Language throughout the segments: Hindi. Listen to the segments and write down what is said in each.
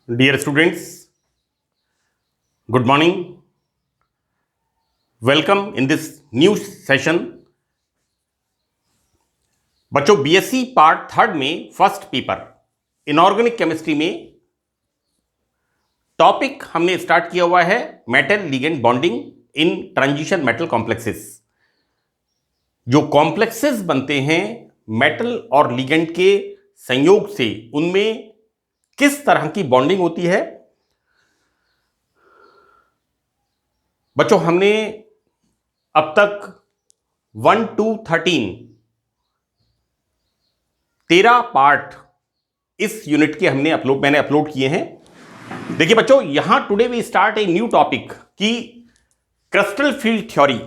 Dear students, good morning. Welcome in this new session. बच्चों बीएससी पार्ट थर्ड में फर्स्ट पेपर इनऑर्गेनिक केमिस्ट्री में टॉपिक हमने स्टार्ट किया हुआ है metal ligand bonding in transition metal complexes. जो कॉम्प्लेक्सेस बनते हैं मेटल और लिगेंड के संयोग से उनमें किस तरह की बॉन्डिंग होती है। बच्चों हमने अब तक 1 to 13 पार्ट इस यूनिट के मैंने अपलोड किए हैं। देखिए बच्चों, यहां today we start a new topic की क्रिस्टल फील्ड थ्योरी।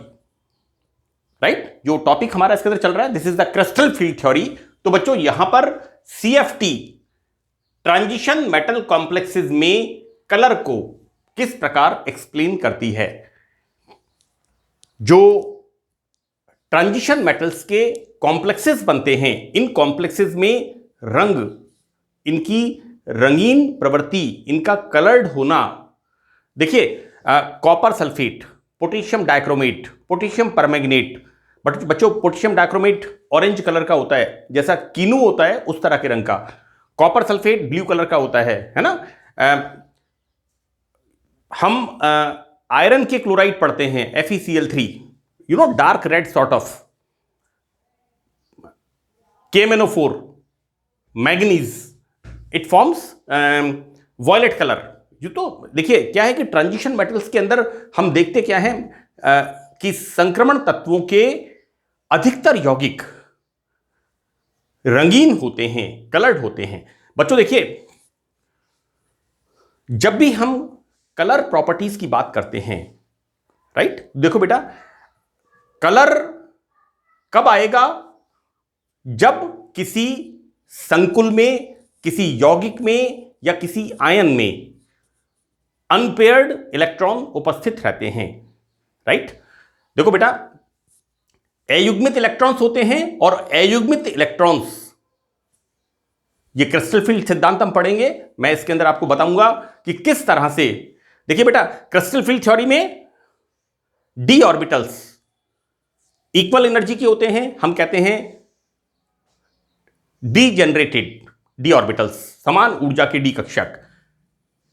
राइट, जो टॉपिक हमारा इसके अंदर चल रहा है this is the crystal field theory. तो बच्चों यहां पर सीएफटी ट्रांजिशन मेटल कॉम्प्लेक्सेस में कलर को किस प्रकार एक्सप्लेन करती है। जो ट्रांजिशन मेटल्स के कॉम्प्लेक्सेस बनते हैं इन कॉम्प्लेक्सेस में रंग, इनकी रंगीन प्रवृत्ति, इनका कलर्ड होना। देखिए copper sulphate, potassium dichromate, potassium permanganate. But बच्चों पोटेशियम डाइक्रोमेट ऑरेंज कलर का होता है, जैसा कीनू होता है उस तरह के रंग का। कॉपर सल्फेट ब्लू कलर का होता है ना। हम आयरन के क्लोराइड पढ़ते हैं FeCl3, you know dark red sort of. KMnO4 manganese, it forms violet colour. ये तो देखिए क्या है कि ट्रांजिशन मेटल्स के अंदर हम देखते क्या है कि संक्रमण तत्वों के अधिकतर यौगिक रंगीन होते हैं, कलर्ड होते हैं। बच्चों देखिए जब भी हम कलर प्रॉपर्टीज की बात करते हैं, राइट, देखो बेटा कलर कब आएगा? जब किसी संकुल में, किसी यौगिक में या किसी आयन में अनपेयर्ड इलेक्ट्रॉन उपस्थित रहते हैं। राइट, देखो बेटा अयुग्मित इलेक्ट्रॉन्स होते हैं और अयुग्मित इलेक्ट्रॉन्स, ये क्रिस्टल फील्ड सिद्धांत हम पढ़ेंगे। मैं इसके अंदर आपको बताऊंगा कि किस तरह से। देखिए बेटा क्रिस्टल फील्ड थ्योरी में डी ऑर्बिटल्स इक्वल एनर्जी के होते हैं, हम कहते हैं डी जनरेटेड डी ऑर्बिटल्स, समान ऊर्जा के डी कक्षक।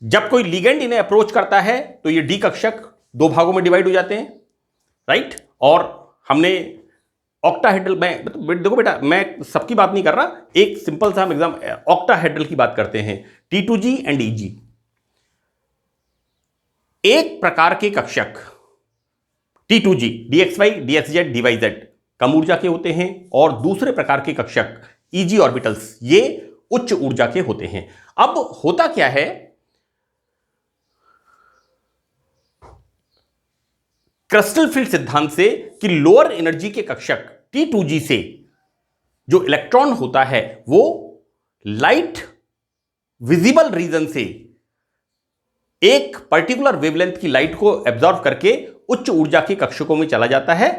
जब कोई लिगेंड इन्हें अप्रोच करता है तो ये डी कक्षक दो भागों में डिवाइड हो जाते हैं। राइट, और हमने ऑक्टाहेड्रल में, देखो बेटा मैं सबकी बात नहीं कर रहा, एक सिंपल सा हम एग्जाम ऑक्टाहेड्रल की बात करते हैं, T2G एंड EG। एक प्रकार के कक्षक T2G DXY DXZ DYZ कम ऊर्जा के होते हैं और दूसरे प्रकार के कक्षक EG ऑर्बिटल्स ये उच्च ऊर्जा के होते हैं। अब होता क्या है, क्रिस्टल फील्ड सिद्धांत से कि लोअर एनर्जी के कक्षक T2G से जो इलेक्ट्रॉन होता है वो लाइट विजिबल रीजन से एक पर्टिकुलर वेवलेंथ की लाइट को एब्जॉर्ब करके उच्च ऊर्जा के कक्षकों में चला जाता है।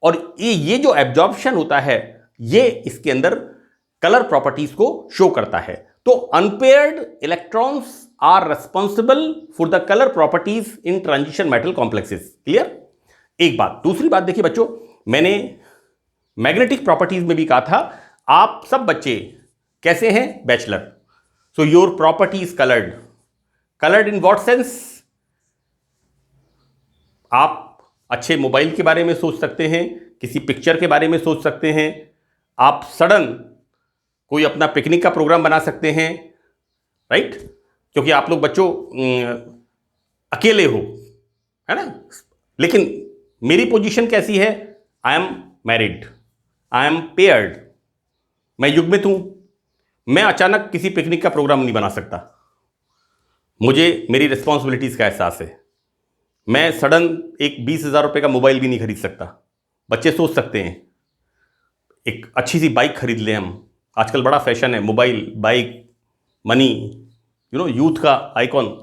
और ये जो एब्जॉर्प्शन होता है ये इसके अंदर कलर प्रॉपर्टीज को शो करता है। तो unpaired electrons are responsible for the colour properties in transition metal complexes. Clear? एक बात। दूसरी बात देखिए बच्चों, मैंने मैग्नेटिक प्रॉपर्टीज में भी कहा था आप सब बच्चे कैसे हैं? Bachelor. So your property is coloured. Coloured in what sense? आप अच्छे मोबाइल के बारे में सोच सकते हैं, किसी पिक्चर के बारे में सोच सकते हैं, आप सडन कोई अपना पिकनिक का प्रोग्राम बना सकते हैं। राइट, क्योंकि आप लोग बच्चों अकेले हो, है ना। लेकिन मेरी पोजीशन कैसी है? I am married, I am paired, मैं युग्मित हूं। मैं अचानक किसी पिकनिक का प्रोग्राम नहीं बना सकता, मुझे मेरी रिस्पॉन्सिबिलिटीज का एहसास है। मैं सडन एक 20,000 रुपये का मोबाइल भी नहीं खरीद सकता। बच्चे सोच सकते हैं एक अच्छी सी बाइक खरीद लें हम, आजकल बड़ा फैशन है mobile, bike, money, you know youth का आइकॉन।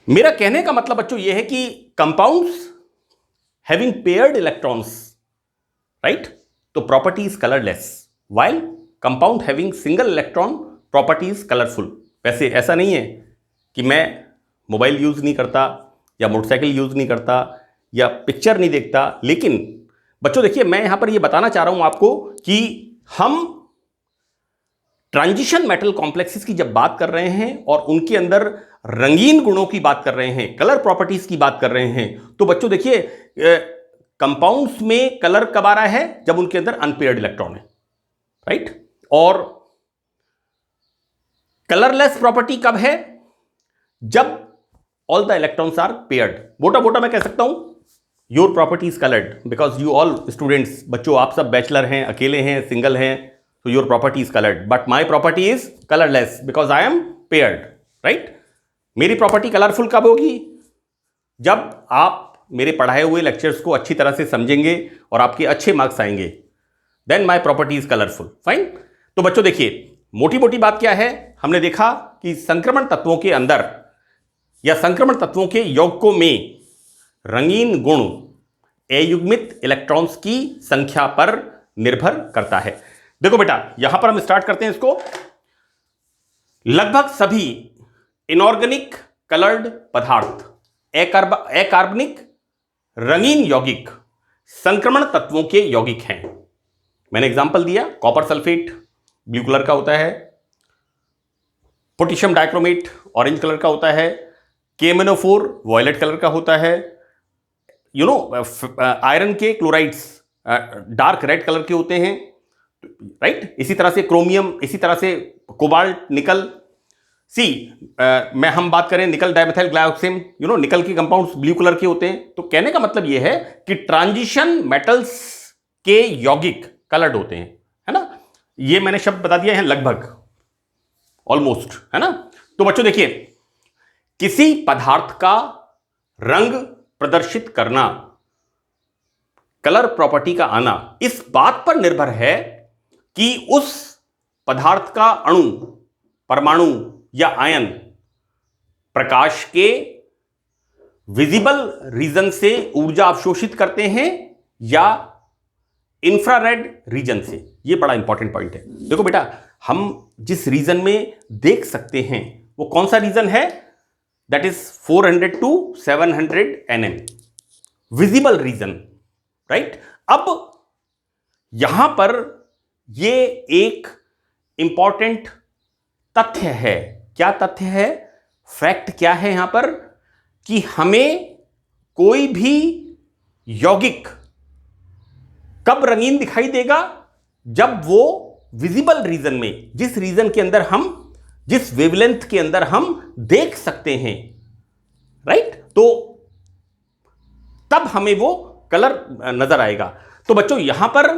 मेरा कहने का मतलब बच्चों यह है कि compounds having paired electrons, right, तो property is colourless, while compound having single electron property is colorful. वैसे ऐसा नहीं है कि मैं मोबाइल यूज़ नहीं करता या मोटरसाइकिल यूज़ नहीं करता या पिक्चर नहीं देखता, लेकिन बच्चों देखिए, मैं यहां पर ये बताना चाह रहा हूं आपको कि हम ट्रांजिशन मेटल कॉम्प्लेक्सेस की जब बात कर रहे हैं और उनके अंदर रंगीन गुणों की बात कर रहे हैं, कलर प्रॉपर्टीज की बात कर रहे हैं, तो बच्चों देखिए कंपाउंड्स में कलर कब आ रहा है? जब उनके अंदर अनपेयर्ड इलेक्ट्रॉन है, राइट? और कलरलेस प्रॉपर्टी कब है? जब all the electrons are paired. मोटा मोटा मैं कह सकता हूं your property is coloured because you all students, बच्चों आप सब बैचलर हैं, अकेले हैं, सिंगल हैं, तो your property is coloured, but my property is colourless because I am paired, right? मेरी प्रॉपर्टी कलरफुल कब होगी? जब आप मेरे पढ़ाए हुए लेक्चर्स को अच्छी तरह से समझेंगे और आपके अच्छे मार्क्स आएंगे, then my property is colourful. Fine. तो बच्चों देखिए, मोटी मोटी बात क्या है, हमने देखा कि संक्रमण तत्वों के अंदर या संक्रमण तत्वों के यौगिकों में रंगीन गुण अयुग्मित इलेक्ट्रॉन्स की संख्या पर निर्भर करता है। देखो बेटा, यहां पर हम स्टार्ट करते हैं इसको। लगभग सभी इनऑर्गेनिक कलर्ड पदार्थ, अकार्बनिक रंगीन यौगिक संक्रमण तत्वों के यौगिक हैं। मैंने एग्जांपल दिया, कॉपर सल्फेट ब्लू कलर का होता है, पोटेशियम डाइक्रोमेट ऑरेंज कलर का होता है, KMnO4 वॉयलेट कलर का होता है, आयरन के क्लोराइड्स डार्क रेड कलर के होते हैं, राइट? इसी तरह से क्रोमियम, इसी तरह से कोबाल्ट, निकल। हम बात करें निकल डाइमेथाइल ग्लाइकोसिम, निकल के कंपाउंड्स ब्लू कलर के होते हैं। तो कहने का मतलब यह है कि ट्रांजिशन मेटल्स के यौगिक कलर्ड होते हैं, है ना? ये मैंने शब्द बता दिया है, लगभग, ऑलमोस्ट, है ना? तो बच्चों देखिए, किसी पदार्थ का रंग प्रदर्शित करना, कलर प्रॉपर्टी का आना, इस बात पर निर्भर है कि उस पदार्थ का अणु, परमाणु या आयन प्रकाश के विजिबल रीजन से ऊर्जा अवशोषित करते हैं या इंफ्रारेड रीजन से। यह बड़ा इंपॉर्टेंट पॉइंट है। देखो बेटा, हम जिस रीजन में देख सकते हैं वो कौन सा रीजन है? That is 400 to 700 nm, visible region, right? अब यहां पर यह एक इंपॉर्टेंट तथ्य है। क्या तथ्य है? फैक्ट क्या है यहां पर? कि हमें कोई भी यौगिक कब रंगीन दिखाई देगा? जब वो विजिबल रीजन में, जिस रीजन के अंदर हम, जिस वेवलेंथ के अंदर हम देख सकते हैं, राइट? तो तब हमें वो कलर नजर आएगा। तो बच्चों यहां पर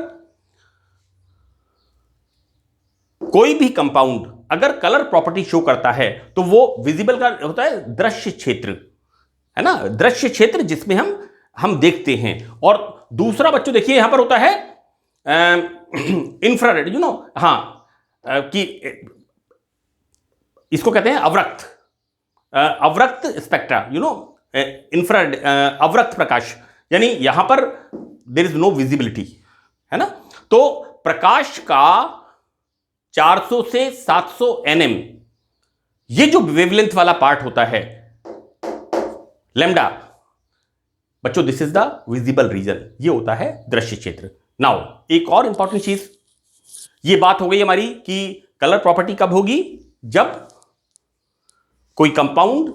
कोई भी कंपाउंड अगर कलर प्रॉपर्टी शो करता है तो वो विजिबल का होता है दृश्य क्षेत्र, है ना? दृश्य क्षेत्र जिसमें हम देखते हैं। और दूसरा बच्चों देखिए, यहां पर होता है इंफ्रारेड, कि इसको कहते हैं अवरक्त स्पेक्ट्रा, इंफ्रारेड, अवरक्त प्रकाश, यानी यहां पर देयर इज नो विजिबिलिटी, है ना? तो प्रकाश का 400 से 700 nm, ये जो वेवलेंथ वाला पार्ट होता है, लैम्डा, बच्चों this is the visible region, ये होता है दृश्य क्षेत्र। नाउ एक और इंपॉर्टेंट चीज, ये बात हो गई हमारी कि कलर प्रॉपर्टी कब होगी? जब कोई कंपाउंड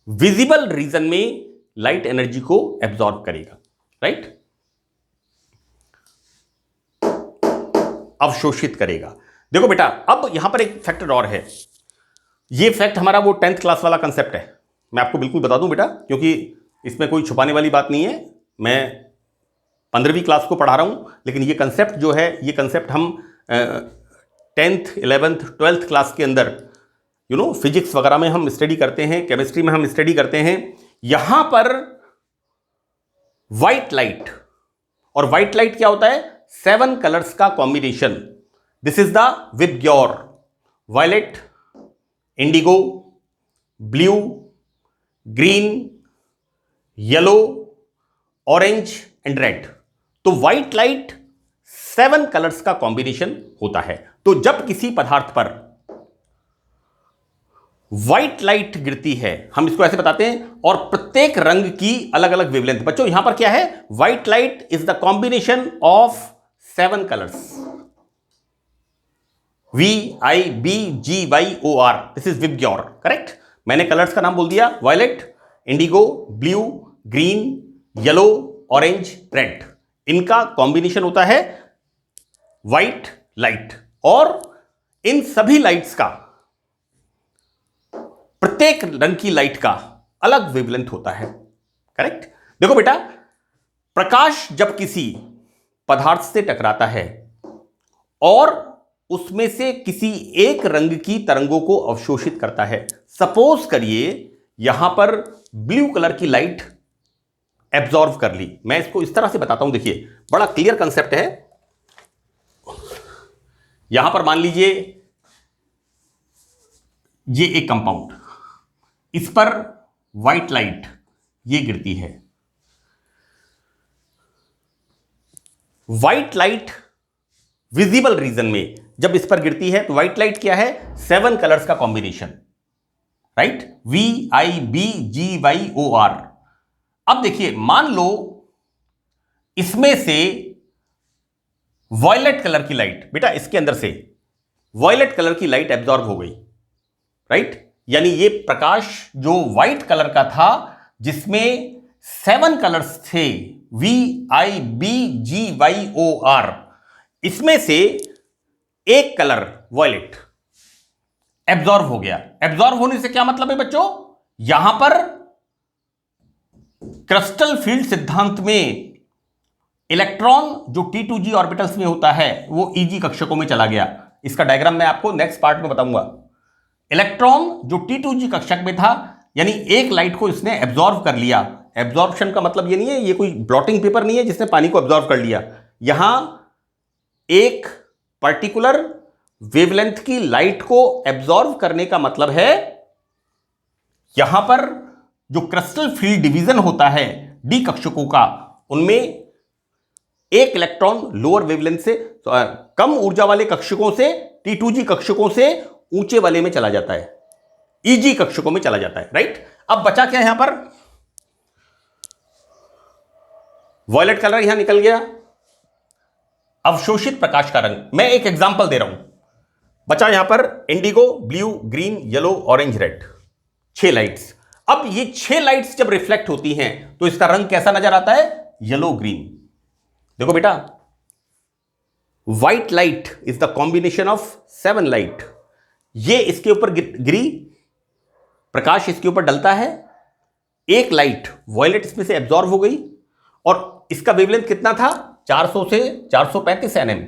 विजिबल रीजन में लाइट एनर्जी को एब्जॉर्ब करेगा, राइट? अवशोषित करेगा। देखो बेटा, अब यहां पर एक फैक्टर और है। ये फैक्ट हमारा वो 10th क्लास वाला कंसेप्ट है। मैं आपको बिल्कुल बता दूं बेटा, क्योंकि इसमें कोई छुपाने वाली बात नहीं है। मैं 15वीं क्लास को पढ़ा रहा हूं, लेकिन ये कंसेप्ट जो है, ये कंसेप्ट हम 10th, 11th, 12th क्लास के अंदर फिजिक्स वगैरह में हम स्टडी करते हैं, केमिस्ट्री में हम स्टडी करते हैं। यहां पर व्हाइट लाइट, और व्हाइट लाइट क्या होता है? 7 कलर्स का combination. This is the VIBGYOR, violet, indigo, blue, green, yellow, orange and red. तो व्हाइट लाइट 7 कलर्स का कॉम्बिनेशन होता है। तो जब किसी पदार्थ पर व्हाइट लाइट गिरती है, हम इसको ऐसे बताते हैं, और प्रत्येक रंग की अलग अलग वेवलेंथ। बच्चों यहां पर क्या है, white light is the combination of 7 colours, VIBGYOR, this is VIBGYOR, correct. मैंने कलर्स का नाम बोल दिया, violet, indigo, blue, green, yellow, orange, red. इनका कॉम्बिनेशन होता है व्हाइट लाइट, और इन सभी लाइट्स का, प्रत्येक रंग की लाइट का अलग वेवलेंथ होता है, करेक्ट। देखो बेटा, प्रकाश जब किसी पदार्थ से टकराता है और उसमें से किसी एक रंग की तरंगों को अवशोषित करता है, सपोज करिए यहां पर ब्लू कलर की लाइट एब्जॉर्व कर ली। मैं इसको इस तरह से बताता हूं, देखिए बड़ा क्लियर कंसेप्ट है। यहां पर मान लीजिए ये एक कंपाउंड, इस पर व्हाइट लाइट ये गिरती है। व्हाइट लाइट विजिबल रीजन में जब इस पर गिरती है तो व्हाइट लाइट क्या है, 7 कलर्स का कॉम्बिनेशन, राइट, VIBGYOR। अब देखिए, मान लो इसमें से वॉयलेट कलर की लाइट, बेटा इसके अंदर से वॉयलेट कलर की लाइट एब्जॉर्ब हो गई, राइट, यानी ये प्रकाश जो व्हाइट कलर का था, जिसमें 7 कलर्स थे, VIBGYOR, इसमें से एक कलर वॉयलेट एब्जॉर्ब हो गया। एब्जॉर्ब होने से क्या मतलब है बच्चों, यहां पर क्रिस्टल फील्ड सिद्धांत में इलेक्ट्रॉन जो T2G ऑर्बिटल्स में होता है वो EG कक्षकों में चला गया। इसका डायग्राम मैं आपको नेक्स्ट पार्ट में बताऊंगा। इलेक्ट्रॉन जो T2G कक्षक में था, यानी एक लाइट को इसने एब्जॉर्ब कर लिया। एब्जॉर्प्शन का मतलब ये नहीं है, ये कोई ब्लॉटिंग पेपर नहीं है जिसने पानी को एब्जॉर्ब कर लिया। यहां एक पर्टिकुलर वेवलेंथ की लाइट को एब्जॉर्ब करने का मतलब है, यहां पर जो क्रिस्टल फील्ड डिवीजन होता है डी कक्षकों का, उनमें एक इलेक्ट्रॉन लोअर वेवलेंथ से, कम ऊर्जा वाले कक्षकों से, T2G कक्षकों से ऊंचे वाले में चला जाता है, EG कक्षकों में चला जाता है, राइट। अब बचा क्या यहां पर, वॉयलेट कलर यहां निकल गया, अवशोषित प्रकाश का रंग। मैं एक एग्जांपल दे रहा हूं, बचा यहां पर Indigo, blue, green, yellow, orange, red, 6 lights. अब ये 6 लाइट्स जब रिफ्लेक्ट होती हैं तो इसका रंग कैसा नजर आता है, येलो ग्रीन। देखो बेटा, white light is the combination of 7 light. ये इसके ऊपर गिरी, प्रकाश इसके ऊपर डलता है, एक लाइट वॉयलेट इसमें से एब्जॉर्ब हो गई, और इसका वेवलेंथ कितना था, 400 से 435 nm।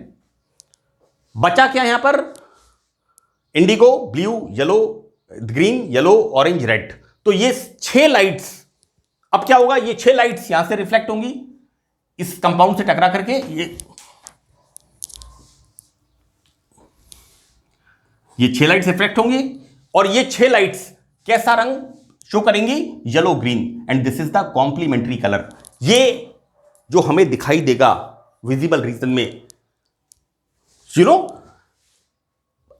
बचा क्या यहां पर, Indigo, blue, yellow, green, yellow, orange, red. तो ये 6 लाइट्स, अब क्या होगा, ये 6 लाइट्स यहां से रिफ्लेक्ट होंगी इस कंपाउंड से टकरा करके, ये 6 लाइट्स रिफ्लेक्ट होंगी, और ये 6 लाइट्स कैसा रंग शो करेंगी, yellow green, and this is the complementary colour. ये जो हमें दिखाई देगा विजिबल रीजन में, यू नो,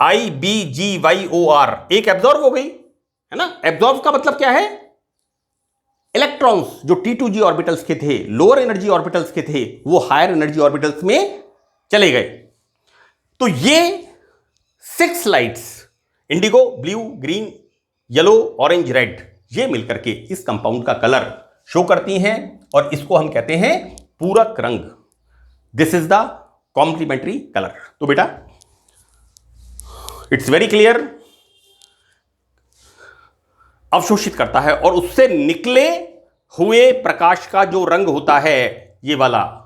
IBGYOR, एक एब्जॉर्ब हो गई है ना। एब्जॉर्ब का मतलब क्या है, इलेक्ट्रॉन्स जो T2G ऑर्बिटल्स के थे, लोअर एनर्जी ऑर्बिटल्स के थे, वो हायर एनर्जी ऑर्बिटल्स में चले गए। तो ये 6 lights, Indigo, blue, green, yellow, orange, red, ये मिलकर के इस कंपाउंड का कलर शो करती हैं, और इसको हम कहते हैं पूरक रंग। This is the complementary colour. तो बेटा इट्स वेरी क्लियर, अवशोषित करता है, और उससे निकले हुए प्रकाश का जो रंग होता है, ये वाला,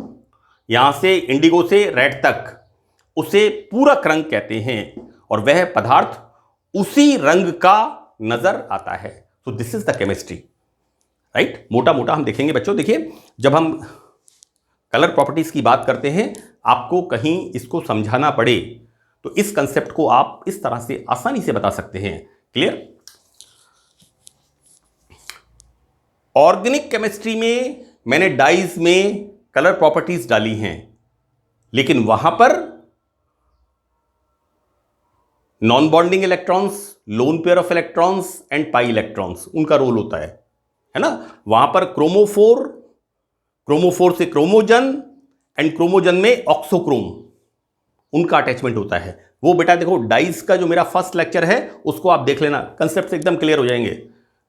यहां से इंडिगो से रेड तक, उसे पूरक रंग कहते हैं, और वह पदार्थ उसी रंग का नजर आता है। तो this is the chemistry, right. मोटा मोटा हम देखेंगे बच्चों, देखिए जब हम कलर प्रॉपर्टीज की बात करते हैं, आपको कहीं इसको समझाना पड़े तो इस कंसेप्ट को आप इस तरह से आसानी से बता सकते हैं। क्लियर। ऑर्गेनिक केमिस्ट्री में मैंने डाइज में कलर प्रॉपर्टीज डाली हैं, लेकिन वहां पर non bonding electrons, lone pair of electrons and pi electrons, उनका रोल होता है ना। वहां पर क्रोमोफोर, क्रोमोफोर से क्रोमोजन एंड क्रोमोजन में ऑक्सोक्रोम, उनका अटैचमेंट होता है। वो बेटा देखो डाइस का जो मेरा फर्स्ट लेक्चर है उसको आप देख लेना, कंसेप्ट एकदम क्लियर हो जाएंगे,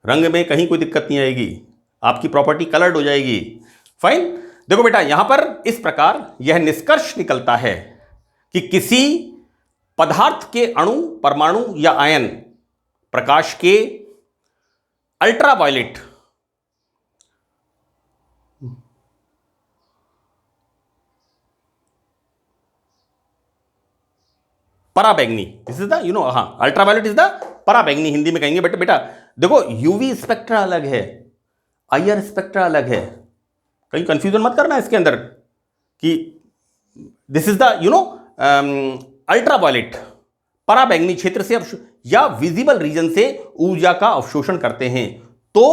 रंग में कहीं कोई दिक्कत नहीं आएगी, आपकी प्रॉपर्टी कलर्ड हो जाएगी। फाइन। देखो बेटा यहां पर इस प्रकार यह निष्कर्ष निकलता है कि किसी पदार्थ के अणु, परमाणु या आयन प्रकाश के अल्ट्रावायलेट पराबैंगनी, this is the ultraviolet is the पराबैंगनी, हिंदी में कहेंगे। बट बेटा देखो यूवी स्पेक्ट्रा अलग है, आईआर स्पेक्ट्रा अलग है, कहीं कंफ्यूजन मत करना इसके अंदर कि दिस इज द अल्ट्रावायलेट पराबैंगनी क्षेत्र से या विजिबल रीजन से ऊर्जा का अवशोषण करते हैं, तो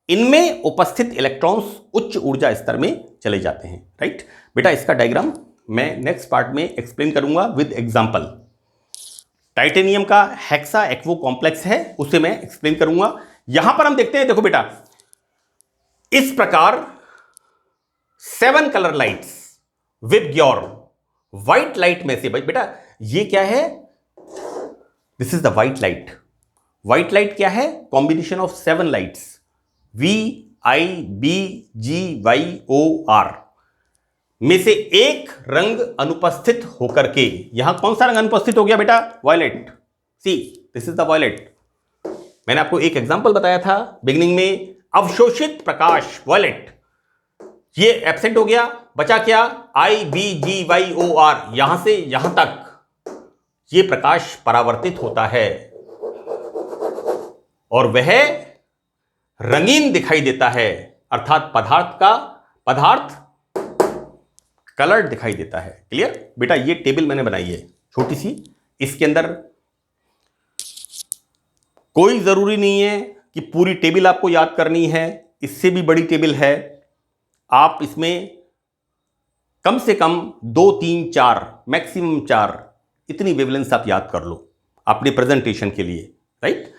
इनमें उपस्थित इलेक्ट्रॉन्स उच्च ऊर्जा स्तर में चले जाते हैं। राइट बेटा, इसका डायग्राम मैं नेक्स्ट पार्ट में एक्सप्लेन करूंगा विद एग्जांपल। टाइटेनियम का हेक्सा एक्वो कॉम्प्लेक्स है, उसे मैं एक्सप्लेन करूंगा। यहां पर हम देखते हैं, देखो बेटा इस प्रकार 7 colour lights VIBGYOR white light में से, भाई बेटा ये क्या है, this is the white light. White light क्या है, कॉम्बिनेशन ऑफ 7 लाइट्स, VIBGYOR में से एक रंग अनुपस्थित होकर के, यहां कौन सा रंग अनुपस्थित हो गया बेटा, violet. See this is the violet. मैंने आपको एक एग्जांपल बताया था बिगिनिंग में, अवशोषित प्रकाश वायलेट, ये एब्सेंट हो गया, बचा क्या, IBGYOR, यहां से यहां तक ये प्रकाश परावर्तित होता है और वह रंगीन दिखाई देता है, अर्थात पदार्थ कलर्ड दिखाई देता है। क्लियर बेटा, ये टेबल मैंने बनाई है छोटी सी, इसके अंदर कोई जरूरी नहीं है कि पूरी टेबल आपको याद करनी है, इससे भी बड़ी टेबल है, आप इसमें कम से कम 2 3 4 मैक्सिमम 4 इतनी वेवलेंस आप याद कर लो अपने प्रेजेंटेशन के लिए। राइट,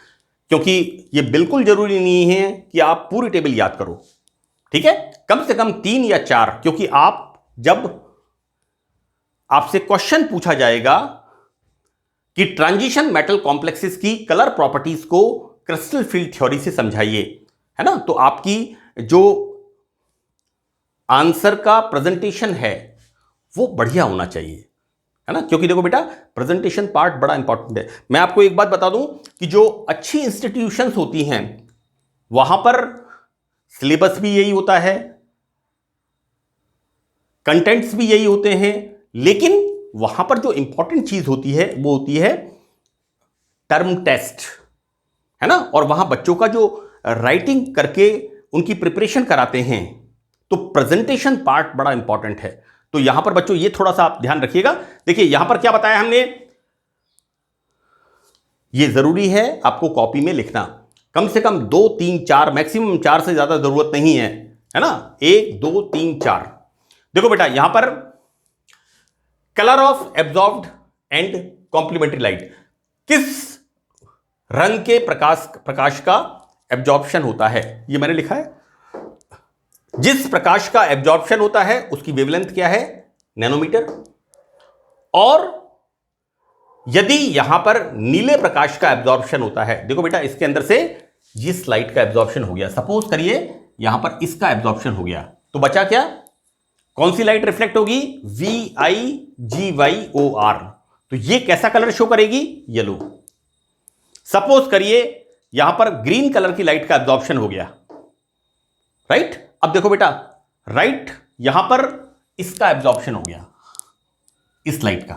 क्योंकि ये बिल्कुल जरूरी नहीं है कि आप पूरी टेबल याद करो, ठीक है, कम से कम 3 या 4, क्योंकि आप जब आपसे क्वेश्चन पूछा जाएगा कि ट्रांजिशन मेटल कॉम्प्लेक्सेस की कलर प्रॉपर्टीज को क्रिस्टल फील्ड थ्योरी से समझाइए, है ना, तो आपकी जो आंसर का प्रेजेंटेशन है वो बढ़िया होना चाहिए, है ना, क्योंकि देखो बेटा प्रेजेंटेशन पार्ट बड़ा इंपॉर्टेंट है। मैं आपको एक बात बता दूं कि जो अच्छी इंस्टीट्यूशंस होती हैं वहां पर सिलेबस भी यही होता है, कंटेंट्स भी यही होते हैं, लेकिन वहां पर जो इंपॉर्टेंट चीज होती है वो होती है टर्म टेस्ट, है ना, और वहां बच्चों का जो राइटिंग करके उनकी प्रिपरेशन कराते हैं, तो प्रेजेंटेशन पार्ट बड़ा इंपॉर्टेंट है। तो यहां पर बच्चों ये थोड़ा सा आप ध्यान रखिएगा। देखिए यहां पर क्या बताया हमने, ये जरूरी है आपको कॉपी में लिखना, कम से कम 2 3 4 मैक्सिमम 4 से ज्यादा जरूरत नहीं है ना, 1 2 3 4। देखो बेटा यहां पर colour of absorbed and complementary light, किस रंग के प्रकाश का एब्जॉर्प्शन होता है, ये मैंने लिखा है। जिस प्रकाश का एब्जॉर्प्शन होता है उसकी वेवलेंथ क्या है, नैनोमीटर। और यदि यहां पर नीले प्रकाश का एब्जॉर्प्शन होता है, देखो बेटा इसके अंदर से जिस लाइट का एब्जॉर्प्शन हो गया, सपोज करिए यहां पर इसका एब्जॉर्प्शन हो गया, तो बचा क्या, कौन सी लाइट रिफ्लेक्ट होगी, VIGYOR, तो ये कैसा कलर शो करेगी, येलो। सपोज करिए यहां पर ग्रीन कलर की लाइट का एब्जॉर्प्शन हो गया, राइट। अब देखो बेटा राइट, यहां पर इसका एब्जॉर्प्शन हो गया, इस लाइट का।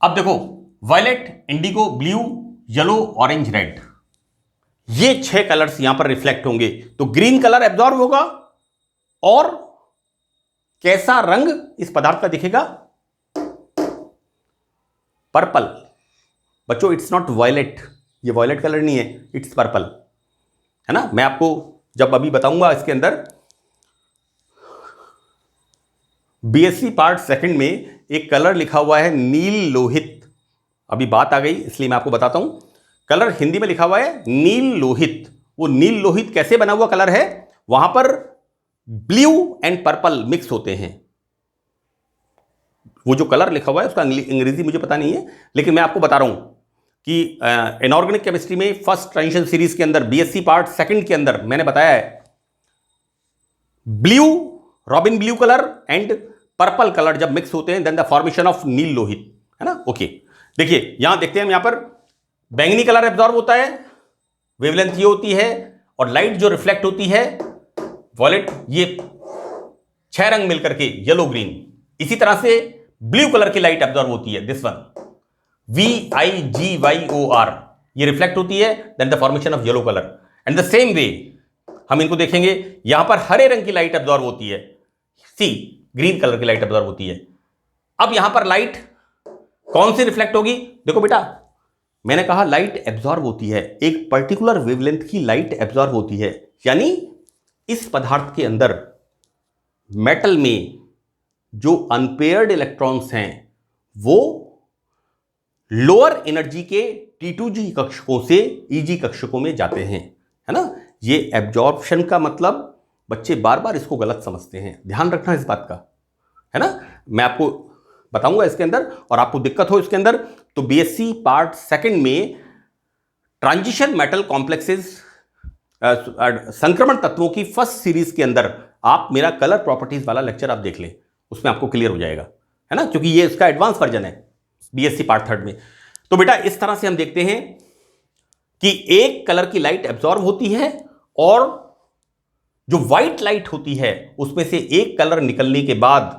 अब देखो violet, indigo, blue, yellow, orange, red, ये 6 कलर्स यहां पर रिफ्लेक्ट होंगे, तो ग्रीन कलर एब्जॉर्ब होगा और कैसा रंग इस पदार्थ का दिखेगा, पर्पल। बच्चों इट्स नॉट वायलेट, ये वायलेट कलर नहीं है, इट्स पर्पल, है ना। मैं आपको जब अभी बताऊंगा इसके अंदर BSc पार्ट सेकंड में एक कलर लिखा हुआ है नील लोहित, अभी बात आ गई इसलिए मैं आपको बताता हूं। कलर हिंदी में लिखा हुआ है नील लोहित। वो नील लोहित कैसे बना हुआ कलर है? वहां पर ब्लू एंड पर्पल मिक्स होते हैं। वो जो कलर लिखा हुआ है उसका अंग्रेजी मुझे पता नहीं है, लेकिन मैं आपको बता रहा हूं कि इनऑर्गेनिक केमिस्ट्री में फर्स्ट ट्रांजिशन सीरीज के अंदर बीएससी पार्ट सेकंड के अंदर मैंने बताया है blue, robin blue colour and purple colour जब मिक्स होते हैं देन द फॉर्मेशन ऑफ नील लोहित, है ना। ओके, देखिए यहां देखते हैं, यहां पर बैंगनी कलर एब्जॉर्ब होता है, वेवलेंथ ये होती है, और लाइट जो रिफ्लेक्ट होती है वॉलेट, ये 6 रंग मिलकर के येलो ग्रीन। इसी तरह से ब्लू कलर की लाइट एब्जॉर्ब होती है, दिस वन VIGYOR, ये रिफ्लेक्ट होती है then the formation of yellow colour. And the same way हम इनको देखेंगे, यहां पर हरे रंग की लाइट एब्जॉर्ब होती है, सी ग्रीन कलर की लाइट एब्जॉर्ब होती है। अब यहां पर लाइट कौन सी रिफ्लेक्ट होगी? देखो बेटा, मैंने कहा लाइट एब्जॉर्ब होती है, एक पर्टिकुलर वेवलेंथ की लाइट एब्जॉर्ब होती है, यानी इस पदार्थ के अंदर मेटल में जो अनपेयर्ड इलेक्ट्रॉन्स हैं वो लोअर एनर्जी के T2G कक्षकों से EG कक्षकों में जाते हैं, है ना। ये एब्जॉर्प्शन का मतलब बच्चे बार बार इसको गलत समझते हैं, ध्यान रखना इस बात का, है ना। मैं आपको बताऊंगा इसके अंदर, और आपको दिक्कत हो इसके अंदर तो बीएससी पार्ट सेकंड में ट्रांजिशन मेटल कॉम्प्लेक्सेस, संक्रमण तत्वों की फर्स्ट सीरीज के अंदर आप मेरा कलर प्रॉपर्टीज वाला लेक्चर आप देख लें, उसमें आपको क्लियर हो जाएगा, है ना, क्योंकि ये इसका एडवांस वर्जन है बीएससी पार्ट थर्ड में। तो बेटा इस तरह से हम देखते हैं कि एक कलर की लाइट एब्जॉर्ब होती है और जो व्हाइट लाइट होती है उसमें से एक कलर निकलने के बाद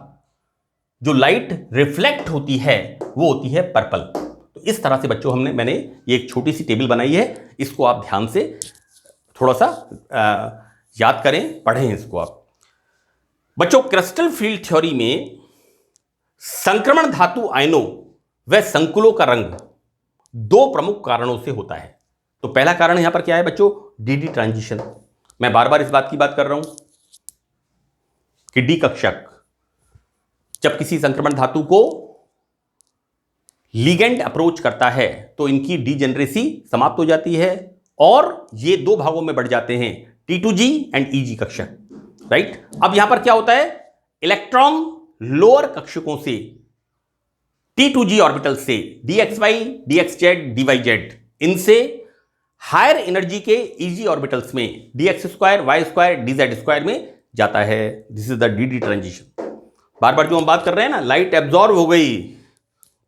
जो लाइट रिफ्लेक्ट होती है वो होती है पर्पल। तो इस तरह से बच्चों मैंने ये एक छोटी सी टेबल बनाई है, इसको आप ध्यान से थोड़ा सा याद करें, पढ़ें इसको आप बच्चों। क्रिस्टल फील्ड थ्योरी में संक्रमण धातु आयनों व संकुलों का रंग 2 प्रमुख कारणों से होता है। तो पहला कारण यहां पर क्या है बच्चों? D transition. मैं बार बार इस बात की बात कर रहा हूं कि डी कक्षक जब किसी संक्रमण धातु को लिगेंड अप्रोच करता है तो इनकी डीजेनरेसी समाप्त हो जाती है और ये 2 भागों में बढ़ जाते हैं, T2G एंड EG कक्षक, राइट। अब यहां पर क्या होता है? इलेक्ट्रॉन लोअर कक्षकों से T2G ऑर्बिटल से DXY, DXZ, DYZ, इनसे हायर एनर्जी के EG ऑर्बिटल्स में DX2, Y2, DZ2 में जाता है। This is the D transition. बार बार जो हम बात कर रहे हैं ना, लाइट एब्जॉर्ब हो गई,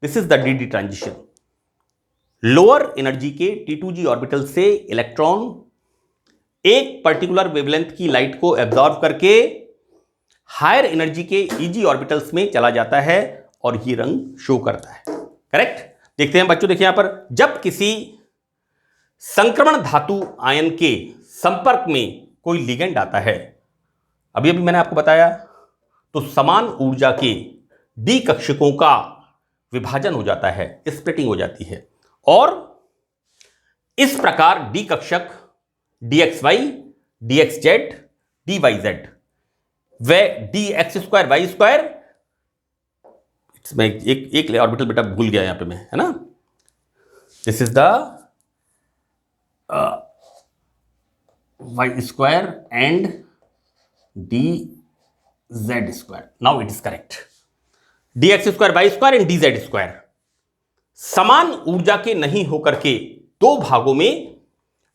this is the D transition. Lower energy के T2G ऑर्बिटल से इलेक्ट्रॉन एक पर्टिकुलर वेवलेंथ की लाइट को एब्जॉर्ब करके हायर एनर्जी के EG ऑर्बिटल्स में चला जाता है और ये रंग शो करता है, करेक्ट। देखते हैं बच्चों, देखिए यहां पर जब किसी संक्रमण धातु आयन के संपर्क में कोई लिगेंड आता है, अभी मैंने आपको बताया, तो समान ऊर्जा के डी कक्षकों का विभाजन हो जाता है, स्प्लिटिंग हो जाती है, और इस प्रकार डी कक्षक DXY, DXZ, DYZ व DX2, Y2, मैं एक ऑर्बिटल बेटा भूल गया यहां पे मैं, है ना। This is the Y2 and DZ2, now it is correct. DX2, Y2 and DZ2 समान ऊर्जा के नहीं होकर के 2 भागों में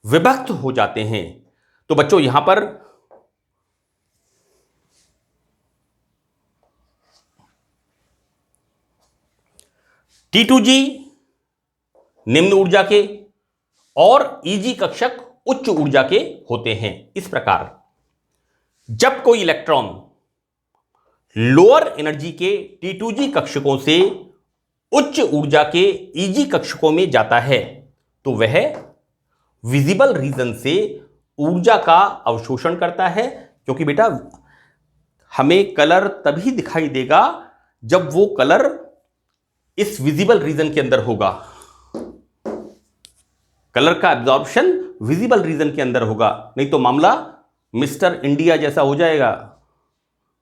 विभक्त हो जाते हैं। तो बच्चों यहां पर T2G निम्न ऊर्जा के और EG कक्षक उच्च ऊर्जा के होते हैं। इस प्रकार जब कोई इलेक्ट्रॉन लोअर एनर्जी के T2G कक्षकों से उच्च ऊर्जा के EG कक्षकों में जाता है तो वह विजिबल रीजन से ऊर्जा का अवशोषण करता है, क्योंकि बेटा हमें कलर तभी दिखाई देगा जब वो कलर इस विजिबल रीजन के अंदर होगा। कलर का एब्जॉर्प्शन विजिबल रीजन के अंदर होगा, नहीं तो मामला मिस्टर इंडिया जैसा हो जाएगा।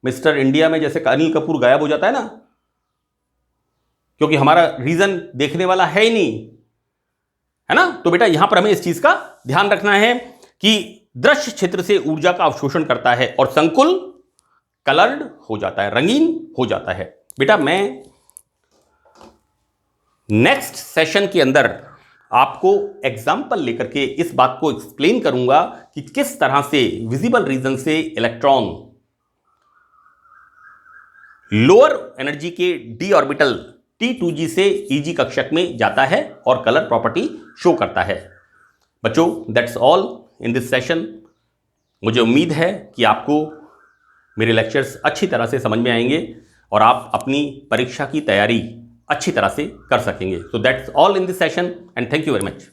मिस्टर इंडिया में जैसे अनिल कपूर गायब हो जाता है ना, क्योंकि हमारा रीजन देखने वाला है ही नहीं, है ना। तो बेटा यहां पर हमें इस चीज का ध्यान रखना है कि दृश्य क्षेत्र से ऊर्जा का अवशोषण करता है और संकुल कलर्ड हो जाता है, रंगीन हो जाता है। बेटा मैं नेक्स्ट सेशन के अंदर आपको एग्जाम्पल लेकर के इस बात को एक्सप्लेन करूंगा कि किस तरह से विजिबल रीजन से इलेक्ट्रॉन लोअर एनर्जी के डी ऑर्बिटल T2g से Eg कक्षक में जाता है और कलर प्रॉपर्टी शो करता है। बच्चों that's all in this session. मुझे उम्मीद है कि आपको मेरे लेक्चर्स अच्छी तरह से समझ में आएंगे और आप अपनी परीक्षा की तैयारी अच्छी तरह से कर सकेंगे। So that's all in this session and thank you very much.